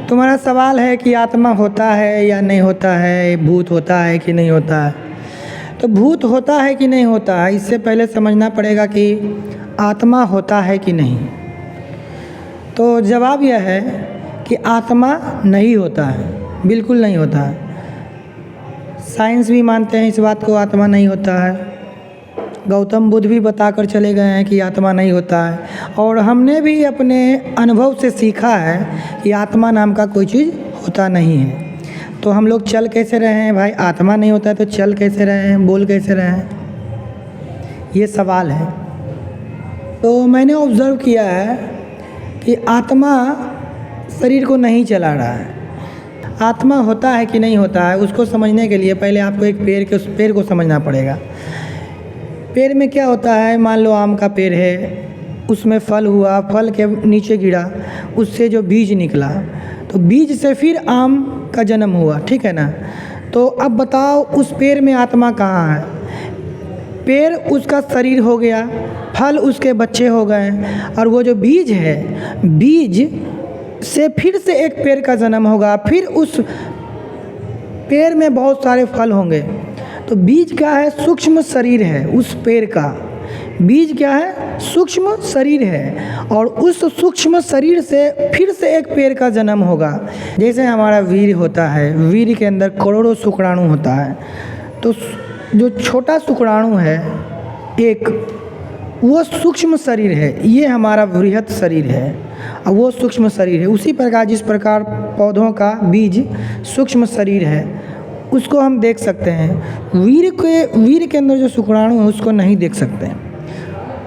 तुम्हारा सवाल है कि आत्मा होता है या नहीं होता है, भूत होता है कि नहीं होता है। तो भूत होता है कि नहीं होता है, इससे पहले समझना पड़ेगा कि आत्मा होता है कि नहीं। तो जवाब यह है कि आत्मा नहीं होता है, बिल्कुल नहीं होता है। साइंस भी मानते हैं इस बात को, आत्मा नहीं होता है। गौतम बुद्ध भी बताकर चले गए हैं कि आत्मा नहीं होता है, और हमने भी अपने अनुभव से सीखा है कि आत्मा नाम का कोई चीज़ होता नहीं है। तो हम लोग चल कैसे रहे हैं भाई? आत्मा नहीं होता है तो चल कैसे रहे हैं, बोल कैसे रहे हैं, ये सवाल है। तो मैंने ऑब्ज़र्व किया है कि आत्मा शरीर को नहीं चला रहा है। आत्मा होता है कि नहीं होता है, उसको समझने के लिए पहले आपको एक पेड़ को समझना पड़ेगा। पेड़ में क्या होता है, मान लो आम का पेड़ है, उसमें फल हुआ, फल के नीचे गिरा, उससे जो बीज निकला, तो बीज से फिर आम का जन्म हुआ, ठीक है ना। तो अब बताओ उस पेड़ में आत्मा कहाँ है? पेड़ उसका शरीर हो गया, फल उसके बच्चे हो गए, और वो जो बीज है, बीज से फिर से एक पेड़ का जन्म होगा, फिर उस पेड़ में बहुत सारे फल होंगे। तो बीज क्या है? सूक्ष्म शरीर है उस पेड़ का। बीज क्या है? सूक्ष्म शरीर है, और उस सूक्ष्म शरीर से फिर से एक पेड़ का जन्म होगा। जैसे हमारा वीर्य होता है, वीर्य के अंदर करोड़ों शुक्राणु होता है। तो जो छोटा शुक्राणु है एक, वो सूक्ष्म शरीर है, ये हमारा बृहत शरीर है, और वो सूक्ष्म शरीर है। उसी प्रकार जिस प्रकार पौधों का बीज सूक्ष्म शरीर है, उसको हम देख सकते हैं। वीर्य के अंदर जो शुक्राणु है उसको नहीं देख सकते हैं,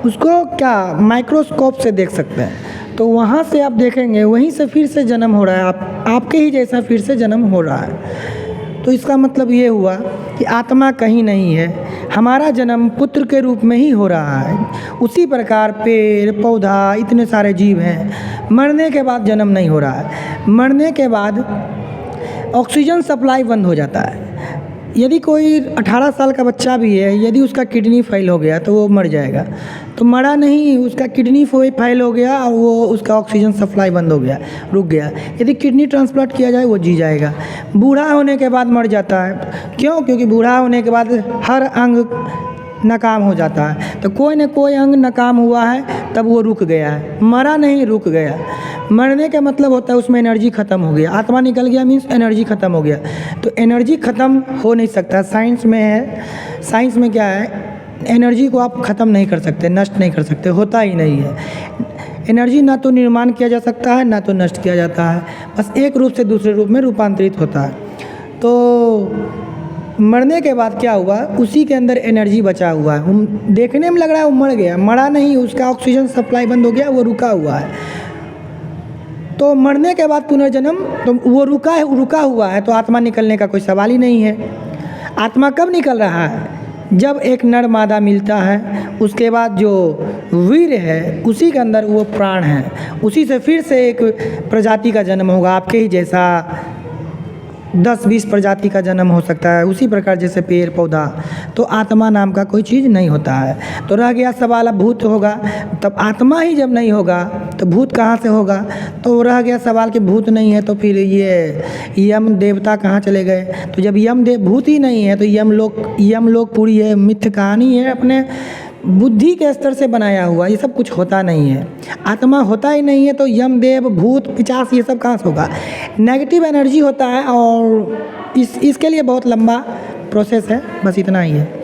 उसको क्या माइक्रोस्कोप से देख सकते हैं। तो वहाँ से आप देखेंगे, वहीं से फिर से जन्म हो रहा है, आपके ही जैसा फिर से जन्म हो रहा है। तो इसका मतलब ये हुआ कि आत्मा कहीं नहीं है, हमारा जन्म पुत्र के रूप में ही हो रहा है। उसी प्रकार पेड़ पौधा इतने सारे जीव हैं, मरने के बाद जन्म नहीं हो रहा है। मरने के बाद ऑक्सीजन सप्लाई बंद हो जाता है। यदि कोई 18 साल का बच्चा भी है, यदि उसका किडनी फेल हो गया तो वो मर जाएगा। तो मरा नहीं, उसका किडनी फेल हो गया और वो उसका ऑक्सीजन सप्लाई बंद हो गया, रुक गया। यदि किडनी ट्रांसप्लांट किया जाए वो जी जाएगा। बूढ़ा होने के बाद मर जाता है, क्यों? क्योंकि बूढ़ा होने के बाद हर अंग नाकाम हो जाता है। तो कोई न कोई अंग नाकाम हुआ है, तब वो रुक गया है, मरा नहीं, रुक गया। मरने का मतलब होता है उसमें एनर्जी ख़त्म हो गया, आत्मा निकल गया मीन्स एनर्जी ख़त्म हो गया। तो एनर्जी ख़त्म हो नहीं सकता, साइंस में है। साइंस में क्या है, एनर्जी को आप ख़त्म नहीं कर सकते, नष्ट नहीं कर सकते, होता ही नहीं है। एनर्जी ना तो निर्माण किया जा सकता है, ना तो नष्ट किया जाता है, बस एक रूप से दूसरे रूप में रूपांतरित होता है। तो मरने के बाद क्या हुआ, उसी के अंदर एनर्जी बचा हुआ है। देखने में लग रहा है वो मर गया, मरा नहीं, उसका ऑक्सीजन सप्लाई बंद हो गया, वो रुका हुआ है। तो मरने के बाद पुनर्जन्म, तो वो रुका हुआ है, तो आत्मा निकलने का कोई सवाल ही नहीं है। आत्मा कब निकल रहा है? जब एक नर मादा मिलता है, उसके बाद जो वीर्य है उसी के अंदर वो प्राण है, उसी से फिर से एक प्रजाति का जन्म होगा, आपके ही जैसा 10-20 प्रजाति का जन्म हो सकता है, उसी प्रकार जैसे पेड़ पौधा। तो आत्मा नाम का कोई चीज़ नहीं होता है। तो रह गया सवाल, अब भूत होगा, तब आत्मा ही जब नहीं होगा तो भूत कहाँ से होगा? तो रह गया सवाल कि भूत नहीं है तो फिर ये यम देवता कहाँ चले गए? तो जब यम देव भूत ही नहीं है तो यमलोक पूरी है मिथ्य कहानी है, अपने बुद्धि के स्तर से बनाया हुआ, ये सब कुछ होता नहीं है। आत्मा होता ही नहीं है तो यमदेव भूत पिशाच ये सब कहाँ से होगा? नेगेटिव एनर्जी होता है, और इसके लिए बहुत लंबा प्रोसेस है, बस इतना ही है।